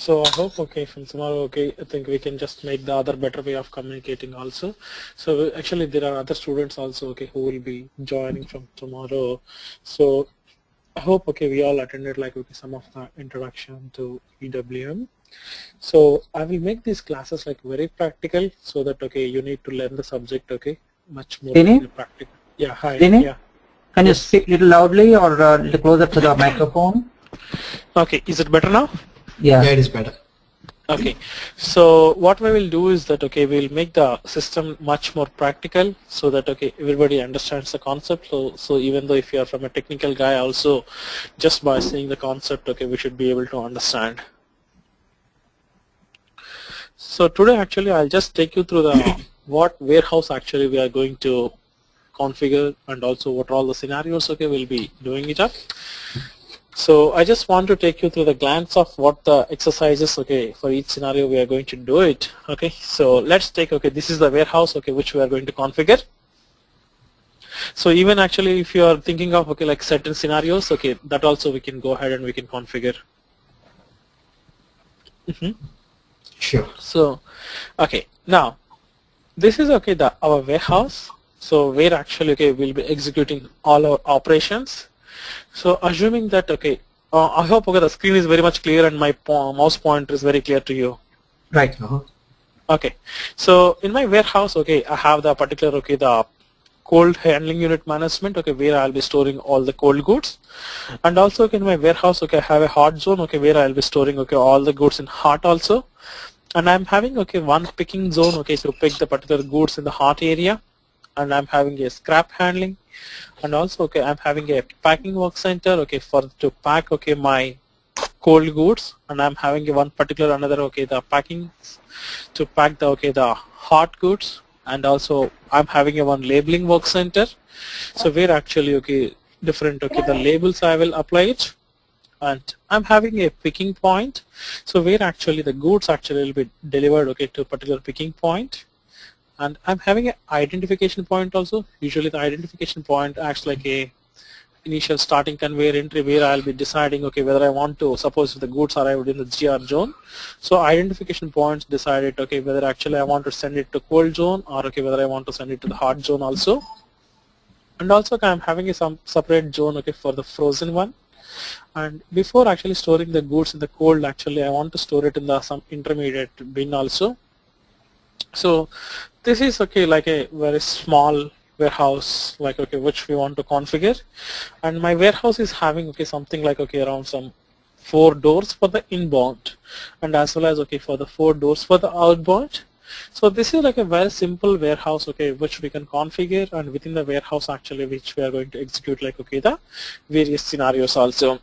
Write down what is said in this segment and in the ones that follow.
So I hope from tomorrow I think we can just make the other better way of communicating also. So actually there are other students also who will be joining from tomorrow. So I hope we all attended some of the introduction to EWM. So I will make these classes very practical so that you need to learn the subject much more practical. Yeah, hi. Dini? Yeah. Can you speak a little loudly or a little closer to the microphone? Okay, is it better now? Yeah. Yeah, it is better. Okay, so what we will do is that we'll make the system much more practical so that everybody understands the concept. So even though if you are from a technical guy also, just by seeing the concept we should be able to understand. So today actually I'll just take you through the what warehouse actually we are going to configure and also what all the scenarios we'll be doing it up. So I just want to take you through the glance of what the exercises for each scenario we are going to do it. So let's take this is the warehouse which we are going to configure. So even actually if you are thinking of like certain scenarios that also we can go ahead and we can configure. Sure. So now this is our warehouse. So where actually we'll be executing all our operations. So assuming that I hope the screen is very much clear and my mouse pointer is very clear to you. Right. Okay. So in my warehouse I have the particular the cold handling unit management where I'll be storing all the cold goods, and also in my warehouse I have a hot zone where I'll be storing all the goods in hot also, and I'm having one picking zone to pick the particular goods in the hot area, and I'm having a scrap handling, and also I'm having a packing work center for to pack my cold goods, and I'm having one particular another the packing to pack the hot goods, and also I'm having a one labeling work center. So where actually different the labels I will apply it, and I'm having a picking point. So where actually the goods actually will be delivered to a particular picking point. And I'm having an identification point also. Usually the identification point acts like a initial starting conveyor entry where I'll be deciding whether I want to, suppose if the goods arrived in the GR zone. So identification points decided whether actually I want to send it to cold zone or whether I want to send it to the hot zone also. And also I'm having some separate zone for the frozen one. And before actually storing the goods in the cold, actually I want to store it in the some intermediate bin also. So this is like a very small warehouse which we want to configure, and my warehouse is having something like around some 4 doors for the inbound and as well as for the 4 doors for the outbound. So this is like a very simple warehouse which we can configure, and within the warehouse actually which we are going to execute the various scenarios also.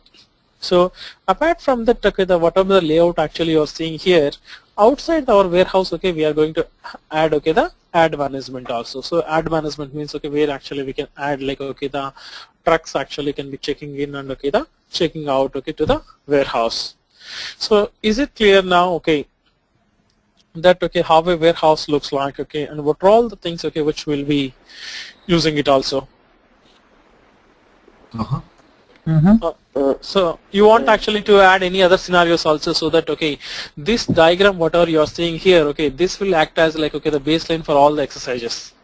So apart from that whatever the layout actually you are seeing here, outside our warehouse we are going to add the ad management also. So ad management means where actually we can add like the trucks actually can be checking in and the checking out to the warehouse. So is it clear now that how a warehouse looks like and what are all the things which will be using it also? So you want actually to add any other scenarios also, so that this diagram whatever you are seeing here this will act as like the baseline for all the exercises.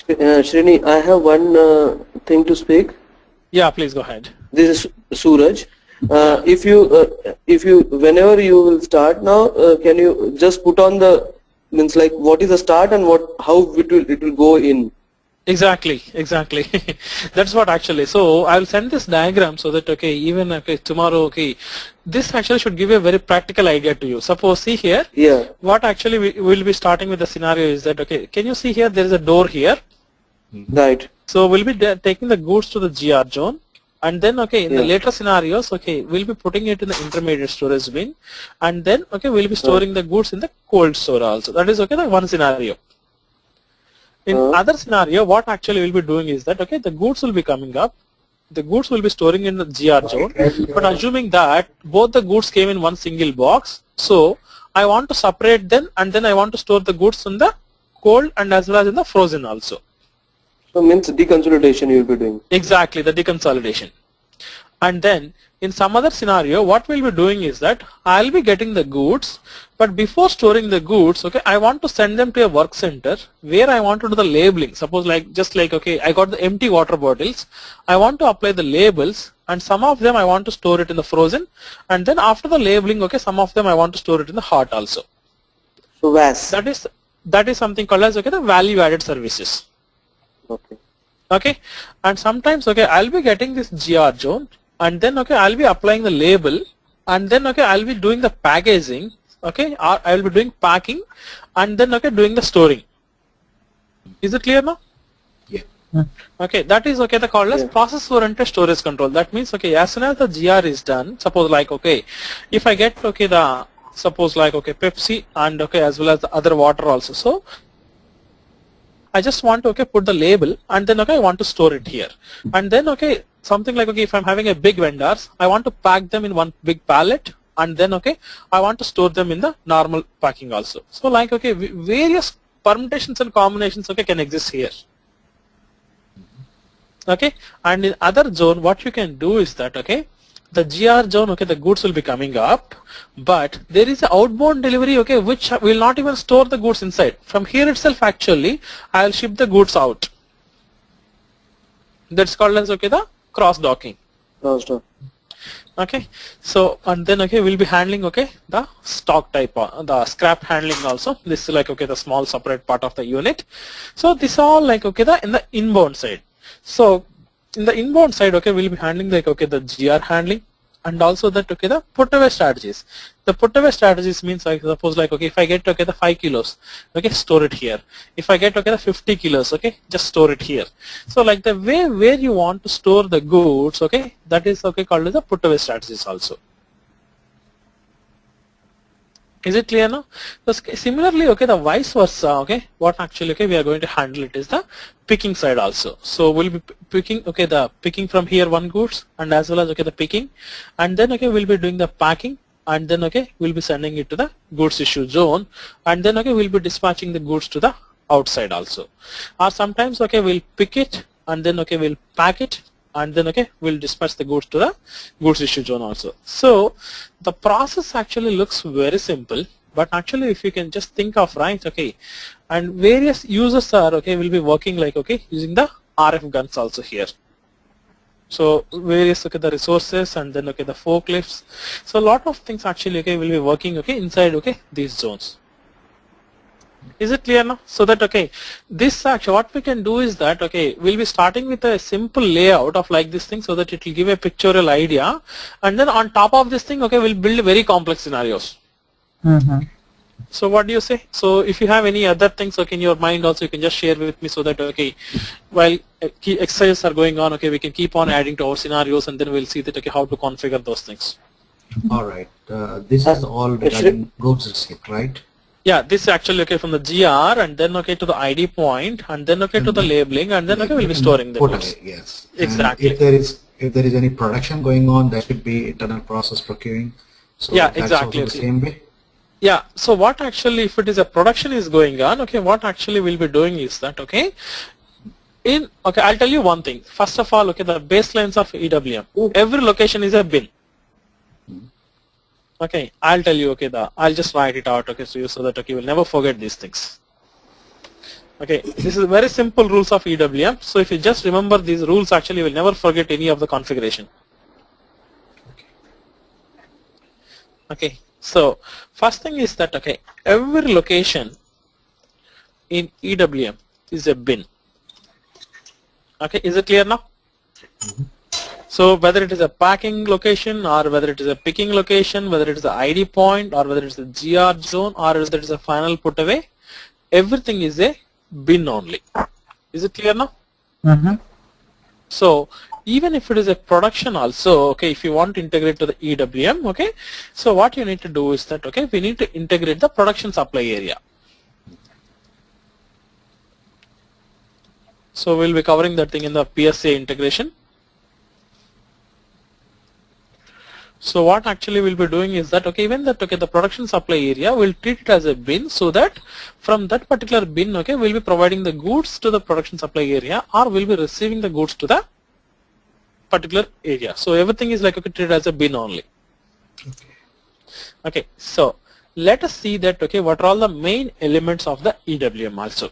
Srini, I have one thing to speak. Yeah, please go ahead. This is Suraj. If you whenever you will start now, can you just put on the means like what is the start and how it will go in. Exactly. That's what actually. So I'll send this diagram so that even tomorrow this actually should give you a very practical idea to you. Suppose see here. Yeah. What actually we will be starting with the scenario is that can you see here there is a door here. Right. So we'll be taking the goods to the GR zone, and then in the later scenarios we'll be putting it in the intermediate storage bin, and then we'll be storing the goods in the cold store also. That is the one scenario. In other scenario, what actually we'll be doing is that the goods will be coming up, the goods will be storing in the GR zone, but assuming that both the goods came in one single box, so I want to separate them and then I want to store the goods in the cold and as well as in the frozen also. So means deconsolidation you will be doing. Exactly, the deconsolidation. And then in some other scenario, what we'll be doing is that I'll be getting the goods, but before storing the goods, okay, I want to send them to a work center where I want to do the labeling. Suppose okay, I got the empty water bottles. I want to apply the labels, and some of them I want to store it in the frozen, and then after the labeling, okay, some of them I want to store it in the hot also. So VAS. That is something called as, okay, the value added services. Okay. Okay, and sometimes, okay, I'll be getting this GR zone, and then, okay, I'll be applying the label, and then, okay, I'll be doing the packaging, okay, or I will be doing packing, and then, okay, doing the storing. Is it clear now? Yeah. Okay, that is, okay, the called as process oriented storage control. That means, okay, as soon as the GR is done, suppose like, okay, if I get, okay, suppose like, okay, Pepsi and, okay, as well as the other water also. So I just want to, okay, put the label, and then, okay, I want to store it here. And then, okay, something like, okay, if I'm having a big vendors, I want to pack them in one big pallet, and then, okay, I want to store them in the normal packing also. So like, okay, various permutations and combinations, okay, can exist here. Okay, and in other zone, what you can do is that, okay, the GR zone, okay, the goods will be coming up, but there is an outbound delivery, okay, which will not even store the goods inside. From here itself, actually, I'll ship the goods out. That's called as, okay, the cross docking. Cross dock. Okay, so and then, okay, we'll be handling, okay, the stock type, the scrap handling also. This is like, okay, the small separate part of the unit. So this all like, okay, in the inbound side. So in the inbound side, okay, we'll be handling like, okay, the GR handling, and also that, okay, the put away strategies. The put away strategies means, like, suppose like, okay, if I get, okay, the 5 kilos, okay, store it here. If I get, okay, the 50 kilos, okay, just store it here. So like the way where you want to store the goods, okay, that is, okay, called as the put away strategies also. Is it clear now? So similarly, okay, the vice versa, okay, what actually, okay, we are going to handle it is the picking side also. So we'll be picking, okay, the picking from here one goods, and as well as, okay, the picking, and then, okay, we'll be doing the packing, and then, okay, we'll be sending it to the goods issue zone, and then, okay, we'll be dispatching the goods to the outside also. Or sometimes, okay, we'll pick it, and then, okay, we'll pack it, and then, okay, we'll dispatch the goods to the goods issue zone also. So the process actually looks very simple, but actually if you can just think of, right, okay, and various users are, okay, will be working like, okay, using the RF guns also here. So various, okay, the resources, and then, okay, the forklifts. So a lot of things actually, okay, will be working, okay, inside, okay, these zones. Is it clear now? So that, okay, this actually what we can do is that, okay, we'll be starting with a simple layout of like this thing, so that it will give a pictorial idea, and then on top of this thing, okay, we'll build very complex scenarios. So what do you say? So if you have any other things, okay, in your mind also, you can just share with me, so that, okay, while key exercises are going on, okay, we can keep on adding to our scenarios, and then we'll see that, okay, how to configure those things. All right. This is all regarding goods receipt, right? Yeah, this is actually, okay, from the GR, and then, okay, to the ID point, and then, okay, to the labeling, and then, okay, we'll be storing the goods. Yes. Exactly. And if there is any production going on, that should be internal process procuring. So yeah, that's exactly. Also the same way. Yeah. So what actually, if it is a production is going on, okay, what actually we'll be doing is that, okay, okay, I'll tell you one thing. First of all, okay, the baselines of EWM. Every location is a bin. Okay, I'll tell you, okay, I'll just write it out, okay, so that, okay, you will never forget these things. Okay, this is very simple rules of EWM. So if you just remember these rules, actually, you will never forget any of the configuration. Okay, so first thing is that, okay, every location in EWM is a bin. Okay, is it clear now? So whether it is a packing location, or whether it is a picking location, whether it is the ID point, or whether it is the GR zone, or whether it is a final put away, everything is a bin only. Is it clear now? So even if it is a production also, okay, if you want to integrate to the EWM, okay, so what you need to do is that, okay, we need to integrate the production supply area. So we'll be covering that thing in the PSA integration. So what actually we'll be doing is that, okay, even that, okay, the production supply area, we'll treat it as a bin, so that from that particular bin, okay, we'll be providing the goods to the production supply area, or we'll be receiving the goods to the particular area. So everything is like okay, treated as a bin only. Okay, so let us see that okay, what are all the main elements of the EWM also.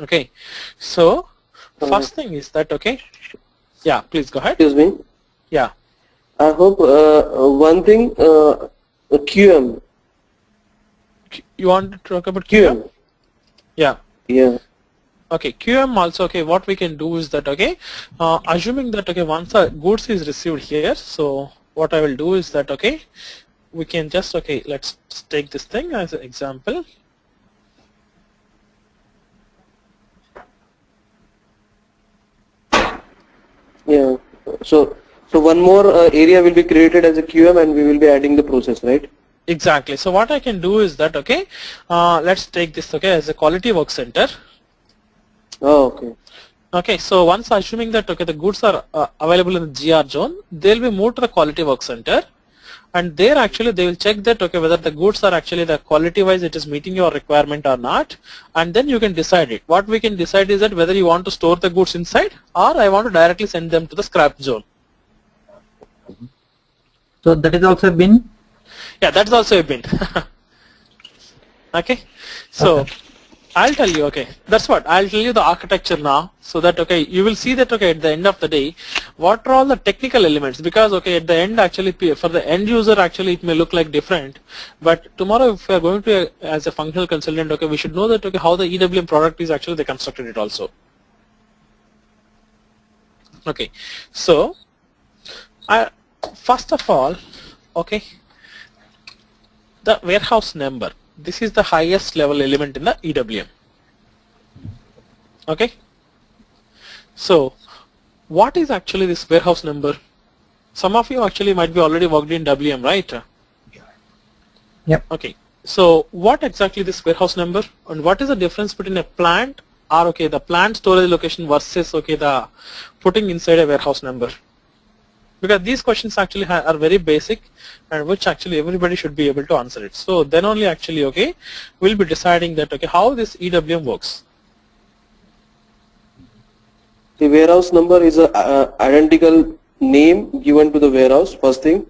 Okay, so first thing is that okay, yeah, please go ahead. Excuse me. Yeah. I hope one thing, QM. You want to talk about QM? Yeah. Yeah. Okay, QM also, okay, what we can do is that, okay, assuming that, okay, once the goods is received here, so what I will do is that, okay, we can just, okay, let's take this thing as an example. Yeah. So one more area will be created as a QM and we will be adding the process, right? Exactly. So what I can do is that, okay, let's take this, okay, as a quality work center. Oh, okay. Okay, so once assuming that, okay, the goods are available in the GR zone, they'll be moved to the quality work center. And there actually they will check that, okay, whether the goods are actually the quality wise it is meeting your requirement or not, and then you can decide it. What we can decide is that whether you want to store the goods inside or I want to directly send them to the scrap zone. So that is also a bin? Yeah, that's also a bin. Okay, so Okay. I'll tell you, okay, that's what, I'll tell you the architecture now, so that, okay, you will see that, okay, at the end of the day, what are all the technical elements, because, okay, at the end, actually, for the end user, actually, it may look like different, but tomorrow, if we are going to, as a functional consultant, okay, we should know that, okay, how the EWM product is actually, they constructed it also. Okay, so, first of all, okay, the warehouse number. This is the highest level element in the EWM. Okay. So, what is actually this warehouse number? Some of you actually might be already worked in WM, right? Yep. Okay. So, what exactly this warehouse number, and what is the difference between a plant or okay, the plant storage location versus okay, the putting inside a warehouse number? Because these questions actually are very basic and which actually everybody should be able to answer it. So then only actually, okay, we'll be deciding that, okay, how this EWM works. The warehouse number is a identical name given to the warehouse, first thing.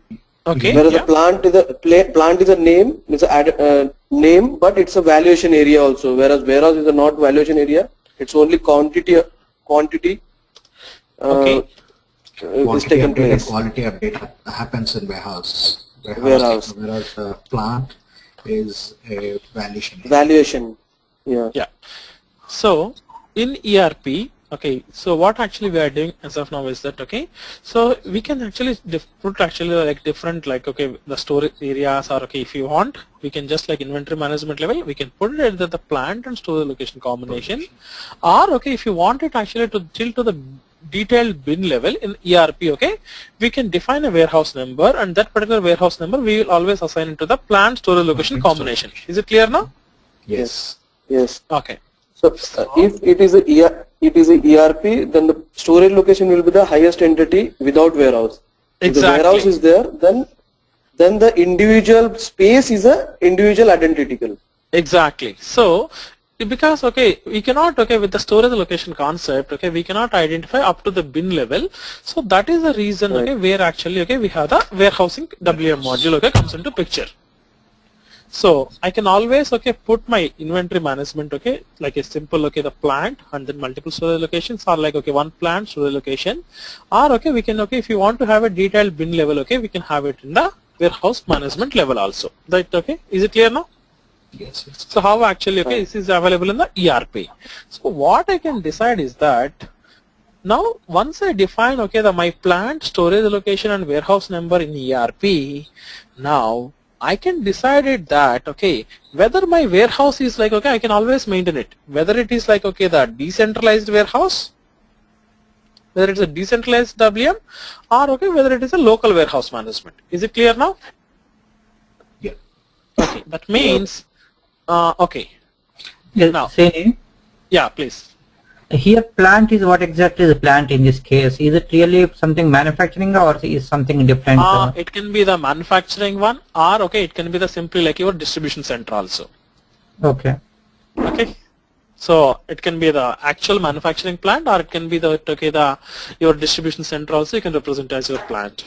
Okay. Whereas Yeah. the plant is a name, it's a name, but it's a valuation area also. Whereas warehouse is a not valuation area, it's only quantity. Okay. Is Quantity taken update and place. quality update happens in warehouse. Warehouse. Whereas the plant is a valuation. Valuation. Yeah. Yeah. So in ERP, okay, so what actually we are doing as of now is that, okay, so we can actually put actually like different, like, okay, the storage areas, or okay, if you want, we can just like inventory management level, we can put it at the plant and storage location combination, or okay, if you want it actually to tilt to the detailed bin level in ERP, okay, we can define a warehouse number, and that particular warehouse number we will always assign it to the plant storage location combination. Is it clear now? Yes. Yes. Okay. So if it is a ERP, then the storage location will be the highest entity without warehouse. If the Exactly. warehouse is there, then the individual space is a individual identical. Exactly. So, because okay, we cannot, okay, with the storage location concept, okay, we cannot identify up to the bin level. So that is the reason, okay, where actually, okay, we have the warehousing WM module, okay, comes into picture. So I can always, okay, put my inventory management, okay, like a simple, okay, the plant and then multiple storage locations, or like, okay, one plant storage location, or okay, we can, okay, if you want to have a detailed bin level, okay, we can have it in the warehouse management level also. That, okay, is it clear now? Yes. Yes. So how actually, okay, this is available in the ERP. So what I can decide is that now once I define, okay, my plant storage location and warehouse number in ERP, now I can decide it that, okay, whether my warehouse is like, okay, I can always maintain it. Whether it is like, okay, the decentralized warehouse, whether it's a decentralized WM, or okay, whether it is a local warehouse management. Is it clear now? Yeah. Okay, that means, okay, Yes, now, Srini, yeah, please. here plant is what exactly is a plant in this case? Is it really something manufacturing or is something different? It can be the manufacturing one, or okay, it can be the simply like your distribution center also. Okay. Okay. So it can be the actual manufacturing plant, or it can be the your distribution center also. You can represent as your plant.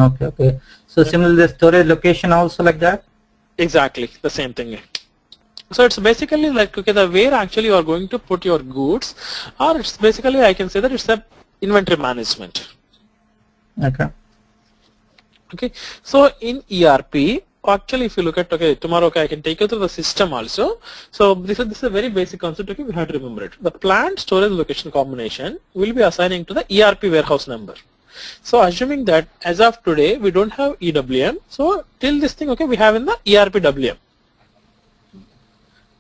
Okay, okay. So similarly, the storage location also like that? Exactly, the same thing. So it's basically like the where actually you are going to put your goods, or it's basically I can say that it's a inventory management. Okay. Okay. So in ERP, actually if you look at tomorrow I can take you through the system also. So this is a very basic concept. Okay, we have to remember it. The plant storage location combination will be assigning to the ERP warehouse number. So assuming that as of today we don't have EWM, so till this thing we have in the ERP WM.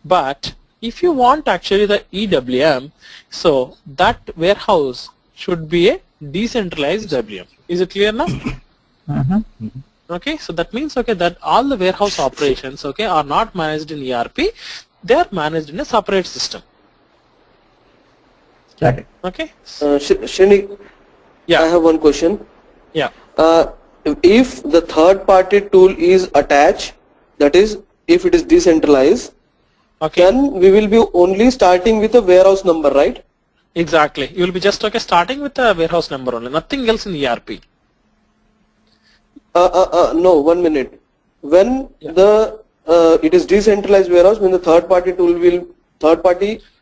But if you want actually the EWM, so that warehouse should be a decentralized WM. Is it clear now? Okay, so that means that all the warehouse operations are not managed in ERP, they are managed in a separate system. Got it. Okay. Srini, Yeah. I have one question. Yeah. If the third party tool is attached, that is if it is decentralized, Okay. then we will be only starting with a warehouse number, right? Exactly. You will be just starting with the warehouse number only, nothing else in ERP. No, 1 minute. When the it is decentralized warehouse, when the third party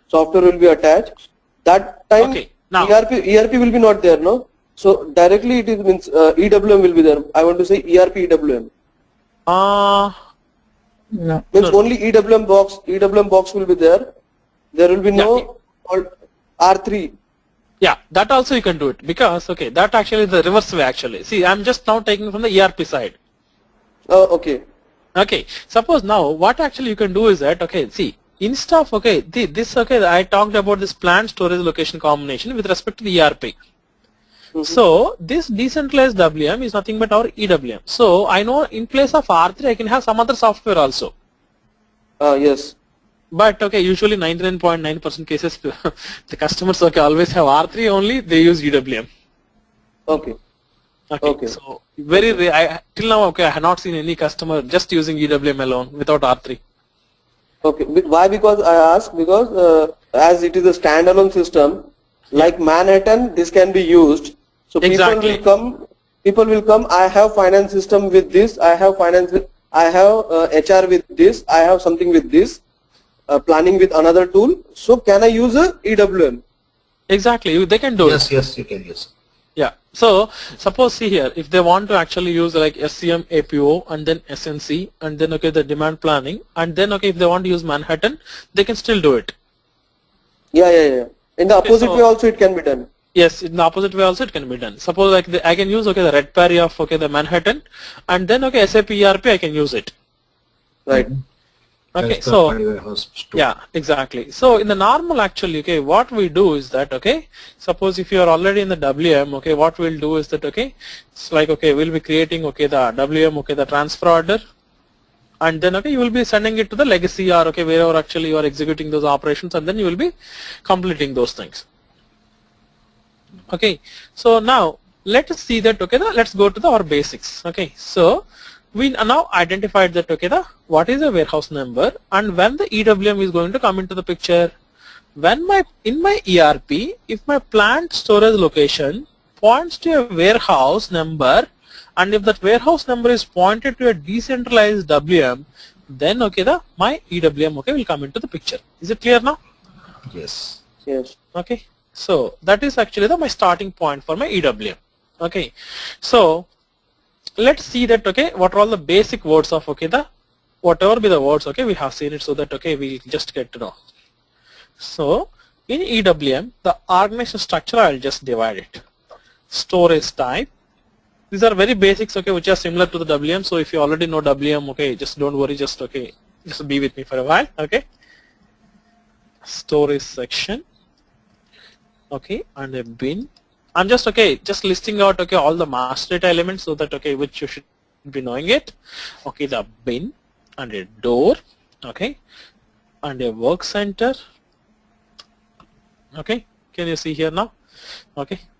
software will be attached, that time Now ERP will be not there, no? So directly it is means EWM will be there. I want to say ERP EWM. No. Means only EWM box will be there. There will be no R3. Yeah, that also you can do it, because that actually is the reverse way actually. See, I'm just now taking from the ERP side. Oh, okay. Okay, suppose now what actually you can do is that see, instead of this I talked about this plant storage location combination with respect to the ERP. So this decentralized WM is nothing but our EWM. So I know in place of R3 I can have some other software also. Yes. But usually 99.9% cases the customers always have R3 only, they use EWM. Okay. Okay. So very rare. Till now I have not seen any customer just using EWM alone without R3. Okay. Why? Because I ask because as it is a standalone system, like Manhattan, this can be used. So Exactly. people will come. I have finance system with this. I have HR with this. I have something with this. Planning with another tool. So can I use a EWM? Exactly. They can do it. Yes, you can use. Yeah. So suppose see here, if they want to actually use like SCM APO and then SNC and then the demand planning, and then if they want to use Manhattan, they can still do it. Yeah. In the opposite way also it can be done. Yes, in the opposite way also it can be done. Suppose like I can use the red parry of the Manhattan, and then SAP ERP I can use it. Right. Okay, so yeah, exactly. So in the normal actually, what we do is that suppose if you are already in the WM, what we'll do is that it's like we'll be creating the WM, the transfer order, and then you will be sending it to the legacy or wherever actually you are executing those operations, and then you will be completing those things. Okay, so now let us see that let's go to our basics. Okay, so we now identified that what is a warehouse number and when the EWM is going to come into the picture. When in my ERP, if my plant storage location points to a warehouse number, and if that warehouse number is pointed to a decentralized WM, then my EWM will come into the picture. Is it clear now? Yes. Yes. Okay, so that is actually my starting point for my EWM. Okay, so let's see that what are all the basic words of the whatever be the words we have seen it, so that we just get to know. So in EWM, the organization structure I'll just divide it. Storage type, these are very basics which are similar to the WM. So if you already know WM, just don't worry, just be with me for a while. Okay, storage section, and a bin. I'm just listing out all the master data elements, so that which you should be knowing it. The bin and a door, and a work center. Can you see here now?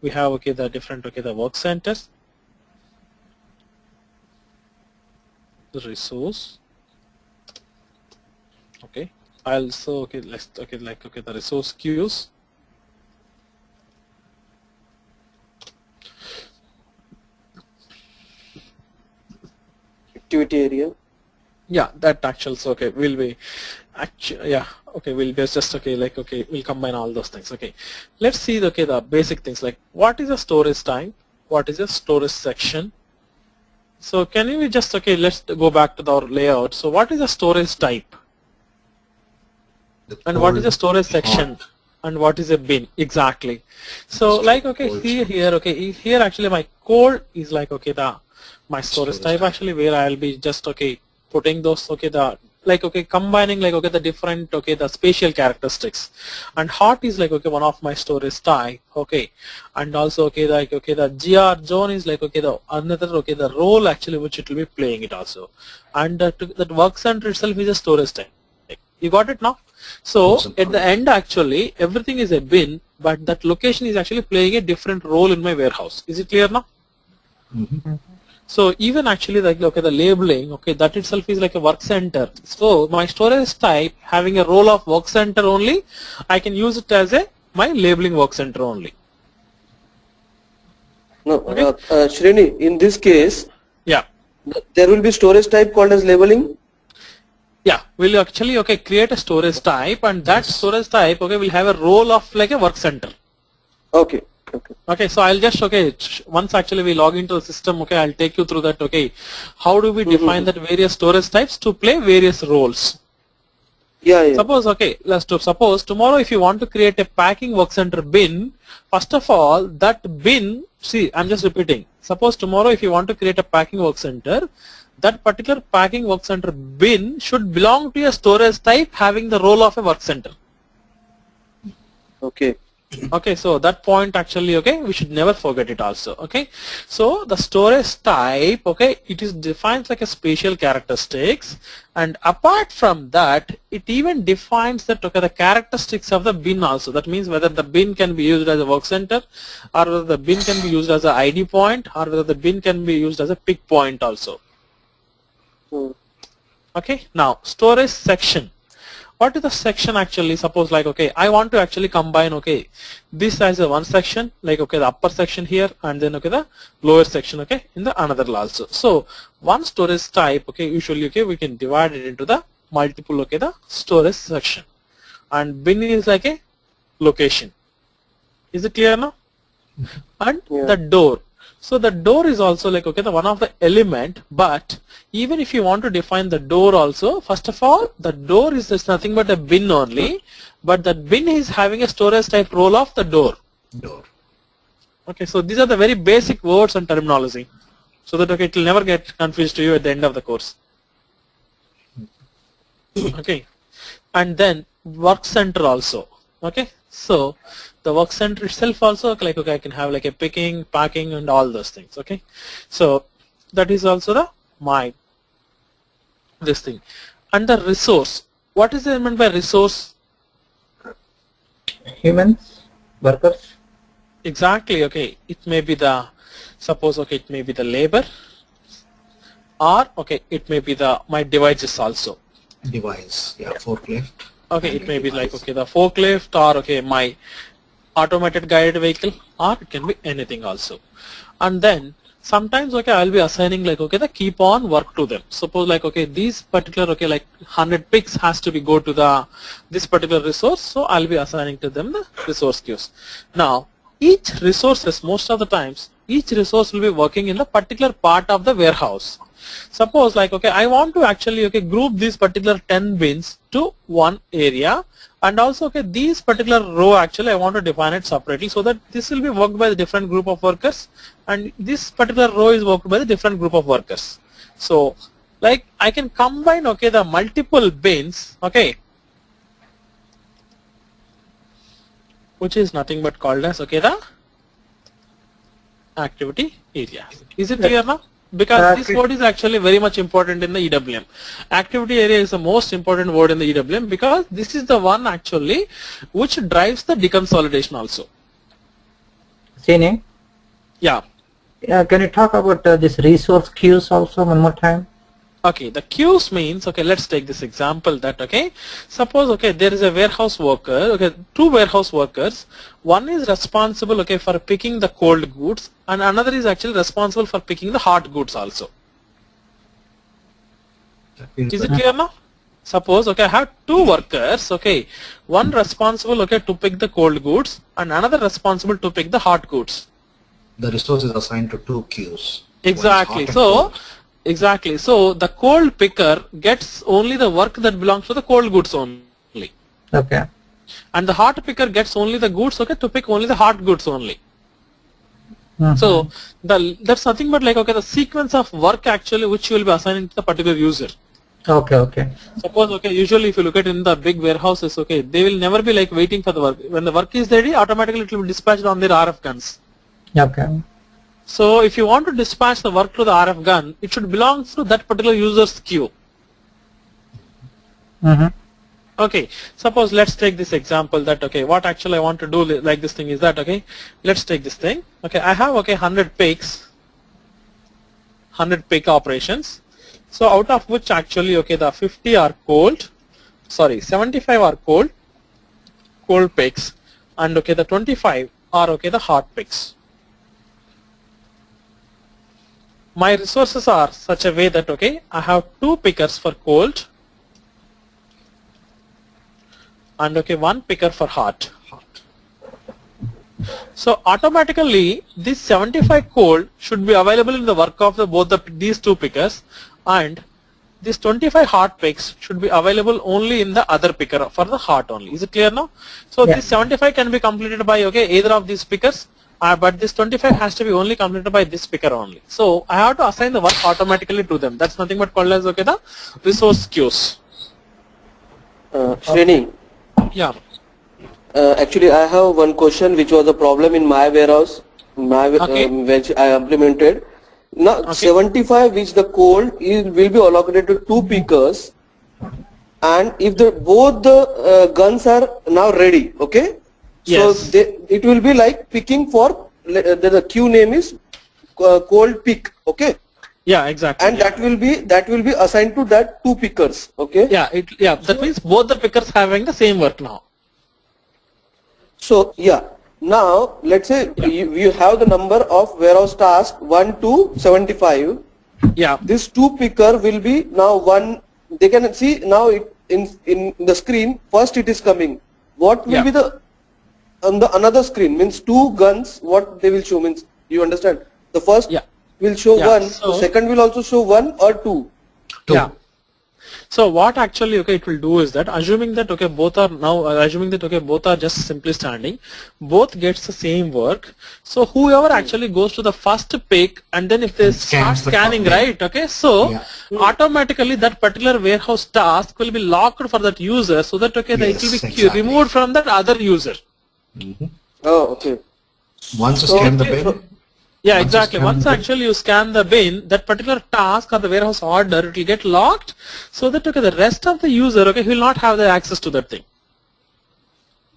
We have the different the work centers, the resource, Also, okay, let's the resource queues. Activity area. Yeah, that actual, so okay, will be actually, yeah, okay, we'll be just okay, we'll combine all those things. Okay, let's see the basic things like what is a storage type, what is a storage section. So can we just let's go back to our layout. So what is a storage type, and what is a storage section, and what is a bin exactly? So like here actually my code is like my storage type actually, where I'll be just putting those combining the different the spatial characteristics, and hot is one of my storage type, and also the gr zone is the another the role actually which it will be playing it also, and that work center itself is a storage type. You got it now? So at the end actually everything is a bin, but that location is actually playing a different role in my warehouse. Is it clear now? Mm-hmm. So even actually the labeling, that itself is like a work center. So my storage type having a role of work center only, I can use it as my labeling work center only. No, Srini, in this case, yeah, there will be storage type called as labeling. Yeah, we'll actually create a storage type, and that storage type will have a role of like a work center. Okay. Okay, so I'll just once actually we log into the system, I'll take you through that. How do we define that various storage types to play various roles? Yeah. Suppose suppose tomorrow if you want to create a packing work center bin, first of all that bin, see, I'm just repeating. Suppose tomorrow if you want to create a packing work center, that particular packing work center bin should belong to a storage type having the role of a work center. Okay. Okay, so that point actually, we should never forget it also. Okay, so the storage type, it is defines like a spatial characteristics, and apart from that, it even defines that the characteristics of the bin also. That means whether the bin can be used as a work center, or whether the bin can be used as an ID point, or whether the bin can be used as a pick point also. Okay, now storage section. What is the section actually? Suppose I want to actually combine this as a one section, the upper section here, and then the lower section in the another also. So one storage type usually we can divide it into the multiple the storage section, and bin is like a location. Is it clear now? And the door. So the door is also the one of the element, but even if you want to define the door also, first of all, the door is just nothing but a bin only, but that bin is having a storage type role of the door. Okay, so these are the very basic words and terminology, so that it will never get confused to you at the end of the course. Okay, and then work center also. Okay, so the work center itself also I can have like a picking, packing, and all those things. Okay, so that is also this thing. And the resource, what is meant by resource? Humans, workers. Exactly. Okay, it may be the, suppose it may be the labor, or it may be my devices also. Device, yeah, forklift. Okay, it may be like the forklift, or my automated guided vehicle, or it can be anything also. And then sometimes I'll be assigning the keep on work to them. Suppose these particular 100 picks has to be go to this particular resource, so I'll be assigning to them the resource queues. Now each resources, most of the times each resource will be working in the particular part of the warehouse. Suppose I want to actually group these particular 10 bins to one area, and also these particular row actually I want to define it separately, so that this will be worked by the different group of workers, and this particular row is worked by the different group of workers. So I can combine the multiple bins, which is nothing but called as the activity area. Is it clear now? Because this word is actually very much important in the EWM. Activity area is the most important word in the EWM, because this is the one actually which drives the deconsolidation also. Srini? Yeah. Can you talk about this resource queues also one more time? Okay, the queues means, okay, let's take this example that, okay, suppose, okay, there is a warehouse worker, okay, two warehouse workers, one is responsible, okay, for picking the cold goods and another is actually responsible for picking the hot goods also. Is it clear now? Suppose, okay, I have two workers, okay, one responsible, okay, to pick the cold goods and another responsible to pick the hot goods. The resource is assigned to two queues. Exactly. So, exactly. So the cold picker gets only the work that belongs to the cold goods only. Okay. And the hot picker gets only the goods, okay, to pick only the hot goods only. So that's nothing but like, okay, the sequence of work actually which you will be assigning to the particular user. Okay, okay. Suppose, okay, usually if you look at in the big warehouses, okay, they will never be like waiting for the work. When the work is ready, automatically it will be dispatched on their RF guns. Okay. So if you want to dispatch the work to the RF gun, it should belong to that particular user's queue. Okay, suppose let's take this example that, okay, what actually I want to do like this thing is that, okay, let's take this thing. Okay, I have, okay, 100 picks, 100 pick operations. So out of which actually, okay, the 50 are cold, sorry, 75 are cold picks, and okay, the 25 are, okay, the hot picks. My resources are such a way that, okay, I have two pickers for cold and, okay, one picker for hot. So automatically this 75 cold should be available in the work of these two pickers, and this 25 hot picks should be available only in the other picker for the hot only. Is it clear now? So this 75 can be completed by, okay, either of these pickers. But this 25 has to be only completed by this picker only. So I have to assign the work automatically to them. That's nothing but called as, okay, the resource queues. Srini, Yeah. actually I have one question which was a problem in my warehouse, which I implemented. Now 75 which the cold will be allocated to two pickers, and if both the guns are now ready, okay? Yes. So it will be like picking for the queue name is cold pick, okay? Yeah, exactly. And that will be assigned to that two pickers, okay? Yeah, that means both the pickers having the same work now. So yeah, now let's say you have the number of warehouse task 1 to 75. Yeah. This two picker will be now one. They can see now in the screen. First it is coming. What will be on the another screen means two guns. What they will show means, you understand? The first will show one. So the second will also show one or two. Yeah. So what actually, okay, it will do is that, assuming that, okay, both are now, assuming that, okay, both are just simply standing, both gets the same work. So whoever actually goes to the first pick and then if they start scanning, right, okay, so automatically that particular warehouse task will be locked for that user so that, okay, it will be removed from that other user. Oh, okay. Once you scan the bin. Yeah, exactly. Once actually you scan the bin, that particular task or the warehouse order, it will get locked so that, okay, the rest of the user, okay, he will not have the access to that thing.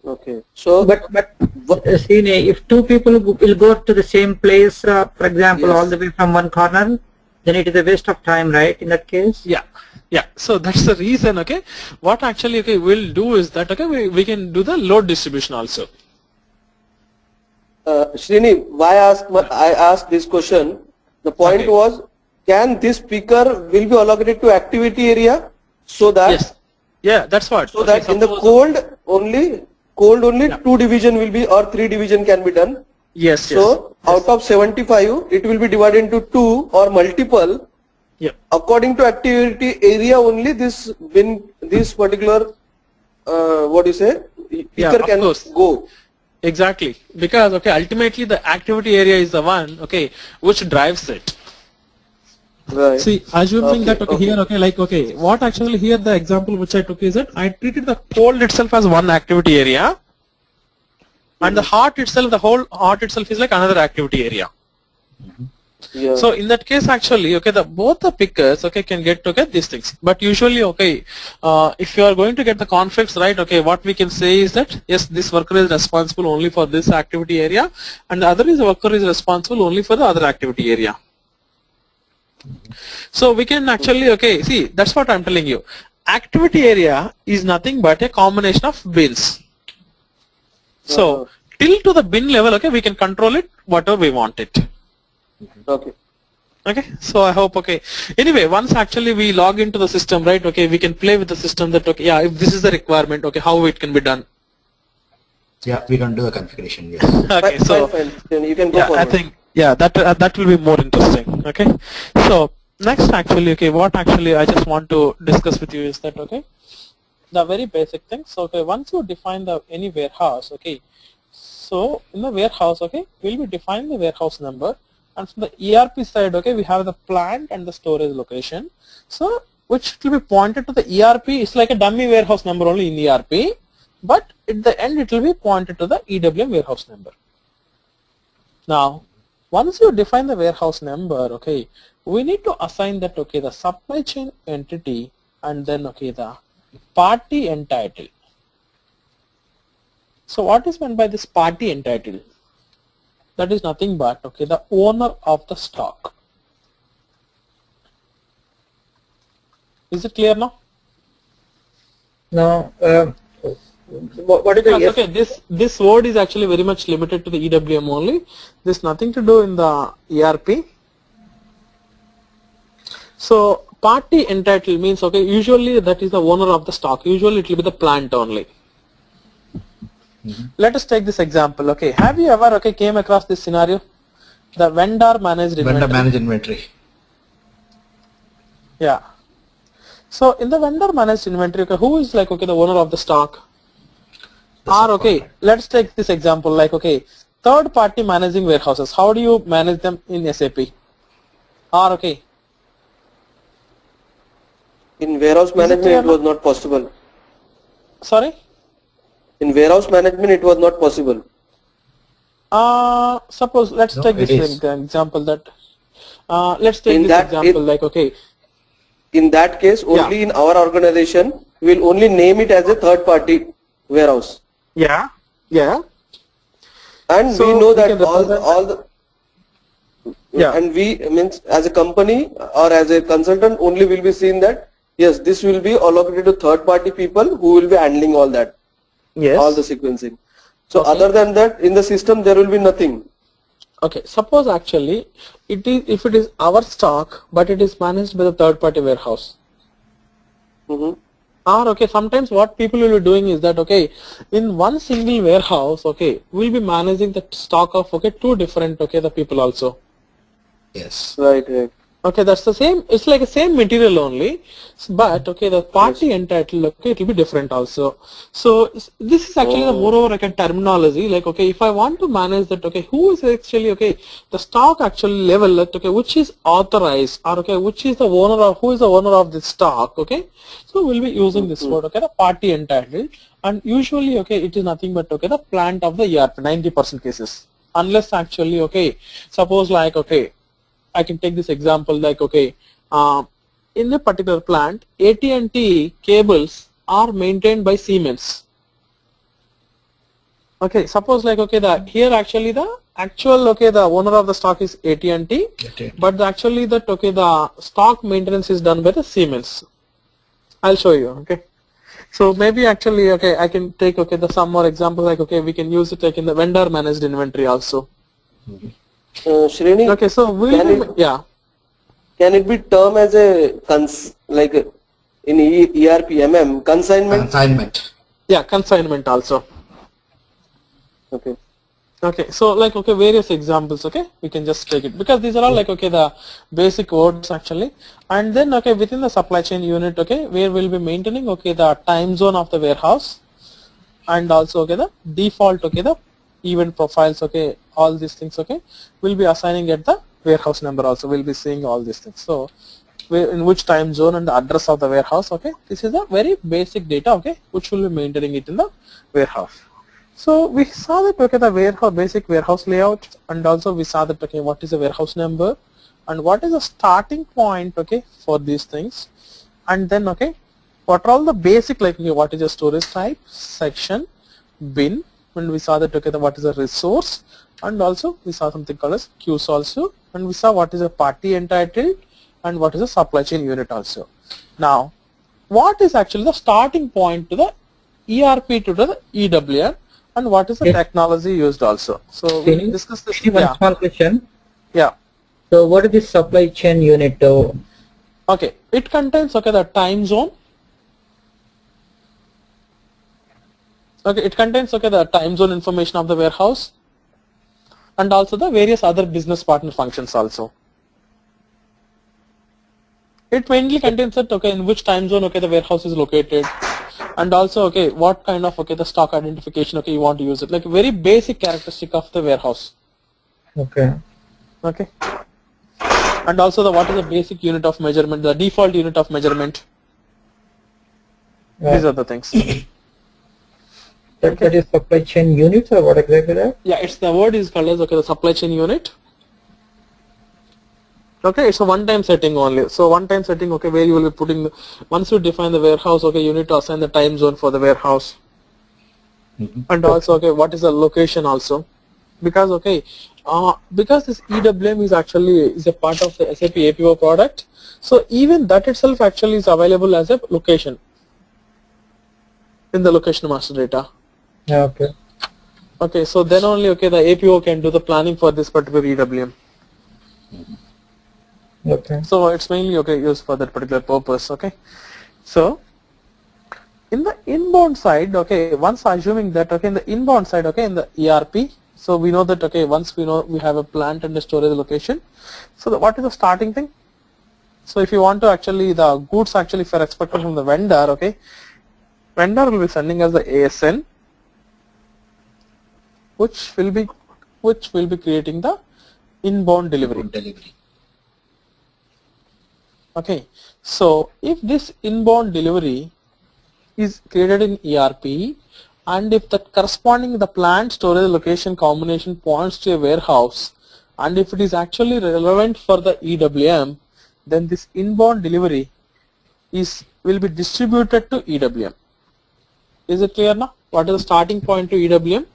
Okay. So, but Srini, if two people will go to the same place, for example, all the way from one corner, then it is a waste of time, right? In that case. Yeah. So that's the reason. Okay. What actually, okay, we'll do is that, okay, we can do the load distribution also. Srini, why I asked this question? The point was, can this picker will be allocated to activity area so that that's what. So that in the cold only two division will be or three division can be done. Yes. So out of 75, it will be divided into two or multiple. Yeah. According to activity area only, this particular picker can go. Exactly, because, okay, ultimately the activity area is the one, okay, which drives it. Right. See, assuming that, okay, here, okay, like, okay, what actually here the example which I took is that I treated the cold itself as one activity area, and the hot itself, the whole hot itself is like another activity area. Yeah. So in that case, actually, okay, both the pickers, okay, can get to get these things. But usually, okay, if you are going to get the conflicts, right, okay, what we can say is that yes, this worker is responsible only for this activity area, and the other worker is responsible only for the other activity area. So we can actually, okay, see, that's what I'm telling you. Activity area is nothing but a combination of bins. So till to the bin level, okay, we can control it whatever we want it. Okay. Okay, so I hope, okay. Anyway, once actually we log into the system, right, okay, we can play with the system that, okay, yeah, if this is the requirement, okay, how it can be done. Yeah, we can do a configuration, yes. Okay, so fine. You can go yeah, forward. I think, yeah, that will be more interesting. Okay, so next actually, okay, what actually I just want to discuss with you is that, okay, the very basic things. So, okay, once you define the any warehouse, okay, so in the warehouse, okay, we'll be defining the warehouse number, and from the ERP side, okay, we have the plant and the storage location. So which will be pointed to the ERP. It's like a dummy warehouse number only in ERP, but at the end it will be pointed to the EWM warehouse number. Now, once you define the warehouse number, okay, we need to assign that, okay, the supply chain entity and then, okay, the party entitled. So what is meant by this party entitled? That is nothing but, okay, the owner of the stock. Is it clear now? No. What is the Because, okay, this word is actually very much limited to the EWM only. There's nothing to do in the ERP. So party entitled means, okay, usually that is the owner of the stock. Usually it will be the plant only. Let us take this example. Okay, have you ever, okay, came across this scenario? The vendor managed inventory. Vendor managed inventory. Yeah. So in the vendor managed inventory, okay, who is like, okay, the owner of the stock? Or, okay, let's take this example, like, okay, third party managing warehouses. How do you manage them in SAP? Or, okay, In warehouse management, it was not possible. sorry? In warehouse management, it was not possible. Suppose let's No, take it this is. example that let's take In this that example it- like, okay, In that case, only in our organization, we will only name it as a third party warehouse. yeah, And So we know we that can represent- all the Yeah. and we means as a company or as a consultant only will be seen that yes, this will be allocated to third party people who will be handling all that, yes. all the sequencing. So Okay. other than that, in the system there will be nothing. Okay, suppose actually it is, if it is our stock but it is managed by the third party warehouse. Mhm. Or, okay, sometimes what people will be doing is that, okay, in one single warehouse, okay, we'll be managing the stock of, okay, two different, okay, the people also. Yes. Right. Okay, that's the same, it's like the same material only, but, okay, the party entitled, okay, it will be different also. So this is actually the moreover like a terminology, like, okay, if I want to manage that, okay, who is actually, okay, the stock actually level, that, okay, which is authorized, or, okay, which is the owner of, who is the owner of this stock, okay, so we'll be using this word, okay, the party entitled, and usually, okay, it is nothing but, okay, the plant of the ERP, 90% cases, unless actually, okay, suppose like, okay, I can take this example like, okay, in a particular plant, AT&T cables are maintained by Siemens. Okay, suppose like, okay, here actually the actual, okay, the owner of the stock is AT&T, but actually that, okay, the stock maintenance is done by the Siemens. I'll show you, okay. So maybe actually, okay, I can take, okay, some more example like, okay, we can use it like in the vendor managed inventory also. Srini, Okay, so yeah. Can it be termed as a like in ERP consignment? Consignment. Yeah, consignment also. Okay. Okay, so like, okay, various examples, okay, we can just take it because these are all like, okay, the basic words actually, and then, okay, within the supply chain unit, okay, where we'll be maintaining, okay, the time zone of the warehouse, and also, okay, the default, okay, the event profiles, okay, all these things, okay, we'll be assigning at the warehouse number also. We'll be seeing all these things. So in which time zone and the address of the warehouse, okay, this is a very basic data, okay, which will be maintaining it in the warehouse. So we saw that, okay, the warehouse, basic warehouse layout, and also we saw that, okay, what is the warehouse number and what is the starting point, okay, for these things, and then, okay, what are all the basic, like, okay, what is the storage type, section, bin, and we saw that, okay, what is the resource, and also we saw something called as queues also, and we saw what is a party entitled, and what is the supply chain unit also. Now, what is actually the starting point to the ERP to the EWM, and what is the technology used also? So we will discuss this. One small question. Yeah. So what is this supply chain unit? Okay, it contains the time zone. Okay, it contains the time zone information of the warehouse, and also the various other business partner functions also. It mainly contains that in which time zone the warehouse is located, and also what kind of the stock identification you want to use it, like very basic characteristic of the warehouse. Okay. Okay. And also what is the basic unit of measurement, the default unit of measurement. Yeah. These are the things. That is supply chain units, or what exactly that? Yeah, it's the word is called as the supply chain unit. Okay, it's a one-time setting only. So one-time setting, where you will be putting, once you define the warehouse, you need to assign the time zone for the warehouse. And also, what is the location also? Because, because this EWM is actually a part of the SAP APO product, so even that itself actually is available as a location in the location master data. Yeah, okay. Okay, so then only the APO can do the planning for this particular EWM. Okay. So it's mainly used for that particular purpose. Okay, so in the inbound side, once assuming that in the inbound side, in the ERP, so we know that once we know we have a plant and a storage location. So what is the starting thing? So if you want to actually the goods actually for expected from the vendor, vendor will be sending us the ASN, which will be creating the inbound delivery. Okay, so if this inbound delivery is created in ERP, and if the corresponding the plant storage location combination points to a warehouse, and if it is relevant for the EWM, then this inbound delivery will be distributed to EWM. Is it clear now? What is the starting point to EWM?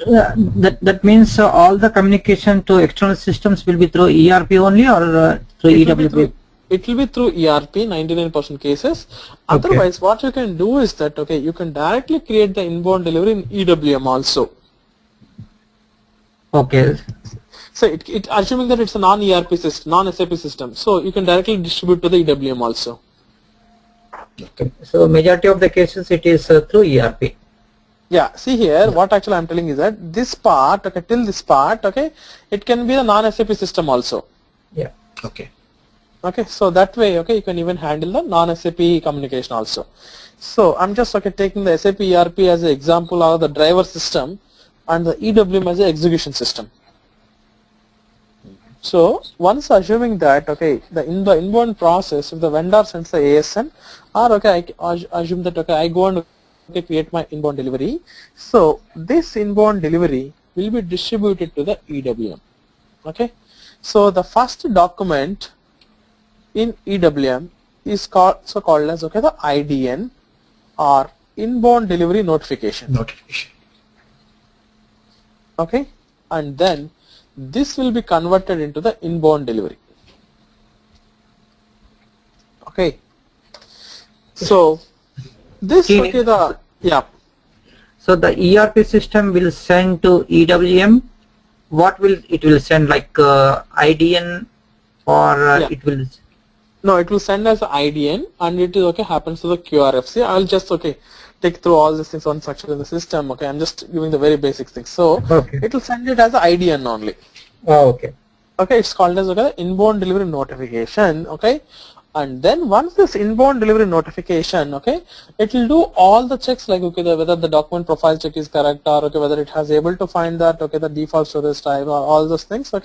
That means all the communication to external systems will be through ERP only, or through EWM? It will be through ERP, 99% cases. Otherwise, what you can do is that you can directly create the inbound delivery in EWM also. Okay. So it assuming that it's a non-ERP system, non-SAP system, so you can directly distribute to the EWM also. Okay. So majority of the cases it is through ERP. Yeah, see here, what actually I'm telling is that this part, till this part, it can be a non-SAP system also. Yeah. Okay. Okay, so that way, you can even handle the non-SAP communication also. So I'm just taking the SAP ERP as an example of the driver system, and the EWM as an execution system. So once assuming that in the inbound process, if the vendor sends the ASN, or I assume that I go and create my inbound delivery, so this inbound delivery will be distributed to the EWM. Okay, so the first document in EWM is called as the IDN, or inbound delivery notification. Okay, and then this will be converted into the inbound delivery. Okay, so this So the ERP system will send to EWM. What will it will send, like IDN, or it will? No, it will send as IDN, and it is happens to the QRFC. I'll just take through all these things on structure in the system. Okay, I'm just giving the very basic things. So it will send it as IDN only. Oh, okay. Okay, it's called as inbound delivery notification. Okay, and then once this inbound delivery notification, it will do all the checks, like whether the document profile check is correct, or whether it has able to find that the default storage type, or all those things, or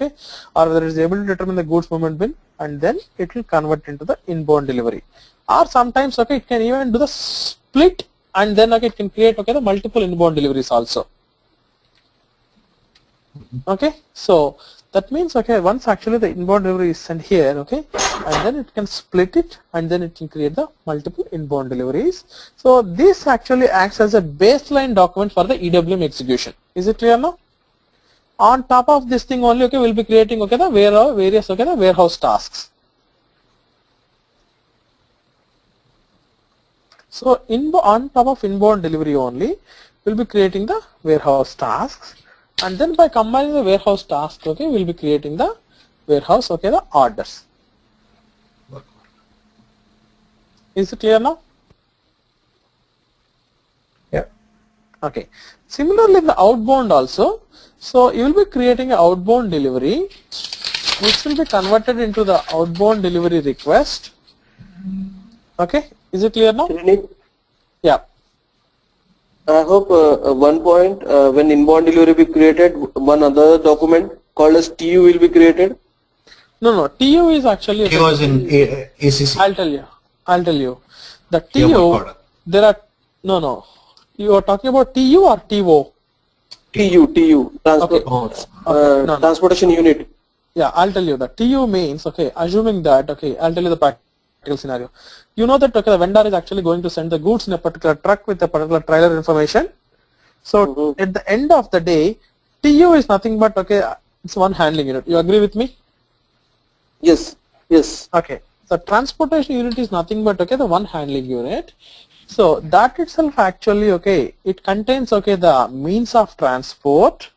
whether it is able to determine the goods movement bin, and then it will convert into the inbound delivery. Or sometimes it can even do the split, and then it can create the multiple inbound deliveries also. Okay, so that means once actually the inbound delivery is sent here, and then it can split it, and then it can create the multiple inbound deliveries. So this actually acts as a baseline document for the EWM execution. Is it clear now? On top of this thing only, we'll be creating the various the warehouse tasks. So on top of inbound delivery only, we'll be creating the warehouse tasks, and then by combining the warehouse tasks, okay, we'll be creating the warehouse, okay, the orders. Is it clear now? Yeah. Okay. Similarly, the outbound also. So you will be creating an outbound delivery, which will be converted into the outbound delivery request. Okay. Is it clear now? Srini, Yeah. I hope one point when inbound delivery be created, one other document called as TU will be created. No. TU is actually. He was in ACC. I'll tell you. The Yeah, TU. work order. There are no. You are talking about TU or TO? TU, Okay. No. transportation unit. Yeah, I'll tell you that. TU means, okay, assuming that, okay, I'll tell you the practical scenario. You know that, okay, the vendor is actually going to send the goods in a particular truck with a particular trailer information. So at the end of the day, TU is nothing but, okay, it's one handling unit. You agree with me? Yes. Okay. The transportation unit is nothing but, okay, the one handling unit. So that itself actually, okay, it contains, okay, the means of transport.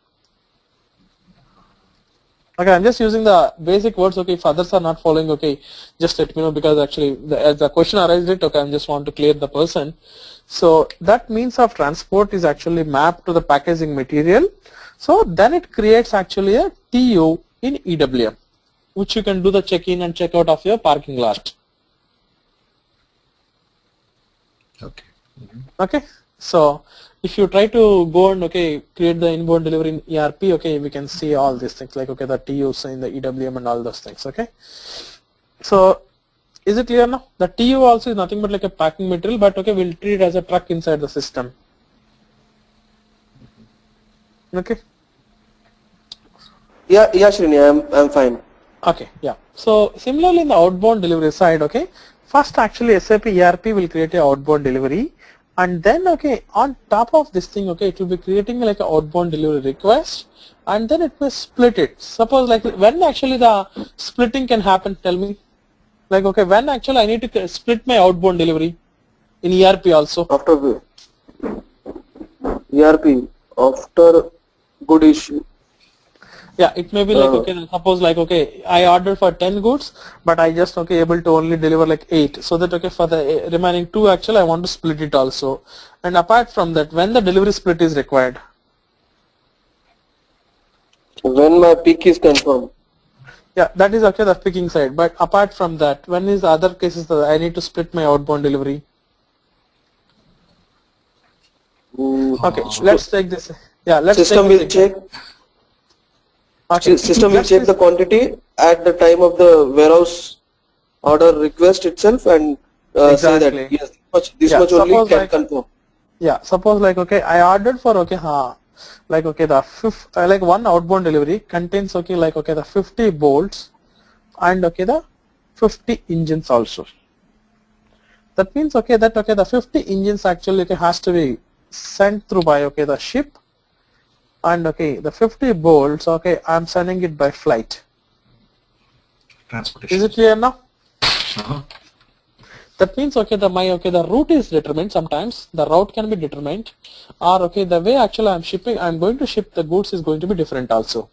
Okay, I'm just using the basic words, okay, if others are not following, okay, just let me know, because actually as the question arises, okay, I just want to clear the person. So that means of transport is actually mapped to the packaging material. So then it creates actually a TU in EWM, which you can do the check-in and check-out of your parking lot. Okay. Okay, so if you try to go and, okay, create the inbound delivery in ERP, okay, we can see all these things like, okay, the TUs in the EWM and all those things. Okay, so is it clear now? The TU also is nothing but like a packing material, but okay, we'll treat it as a truck inside the system. Okay. Yeah, Srini, I'm fine. Okay, yeah. So similarly in the outbound delivery side, okay, first actually SAP ERP will create a outbound delivery, and then, okay, on top of this thing, okay, it will be creating like an outbound delivery request, and then it will split it. Suppose like when actually the splitting can happen, tell me, like, okay, when actually I need to split my outbound delivery in ERP also. After ERP, after good issue. Yeah, it may be like, okay, suppose like, okay, I ordered for 10 goods, but I just, okay, able to only deliver like 8. So that, okay, for the remaining 2 actually I want to split it also. And apart from that, when the delivery split is required? When my peak is confirmed. Yeah, that is okay, the picking side. But apart from that, when is the other cases that I need to split my outbound delivery? Okay, let's take this. Yeah, let's system take will check. Okay. System will check the quantity at the time of the warehouse order request itself and say that yes, this much only can confirm. Yeah, suppose like, okay, I ordered for, okay, like, okay, the like one outbound delivery contains, okay, like, okay, the 50 bolts and, okay, the 50 engines also. That means, okay, that, okay, the 50 engines actually, okay, has to be sent through by, okay, the ship, and, okay, the 50 bolts, okay, I'm sending it by flight. Transportation. Is it clear now? Uh-huh. That means, okay, the route is determined. Sometimes the route can be determined, or, okay, the way actually I'm going to ship the goods is going to be different also.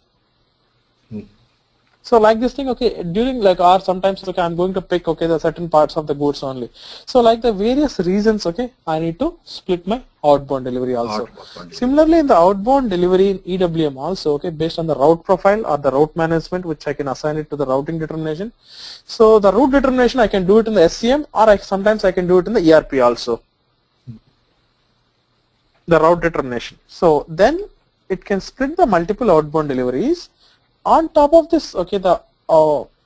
So like this thing, okay, during like, or sometimes, okay, I'm going to pick, okay, the certain parts of the goods only. So like the various reasons, okay, I need to split my outbound delivery also. Similarly, in the outbound delivery in EWM also, okay, based on the route profile or the route management, which I can assign it to the routing determination. So the route determination, I can do it in the SCM, or sometimes I can do it in the ERP also. The route determination. So then it can split the multiple outbound deliveries. On top of this, okay, the ODR,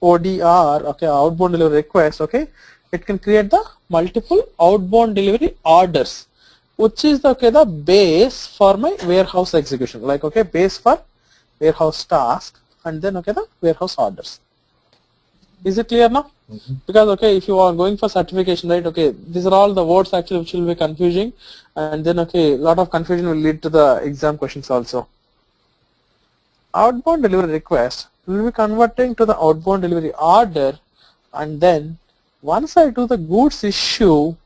okay, outbound delivery request, okay, it can create the multiple outbound delivery orders, which is the, okay, the base for my warehouse execution, like, okay, base for warehouse task, and then, okay, the warehouse orders. Is it clear now? Because, okay, if you are going for certification, right, okay, these are all the words actually which will be confusing, and then, okay, a lot of confusion will lead to the exam questions also. Outbound delivery request will be converting to the outbound delivery order, and then once I do the goods issue,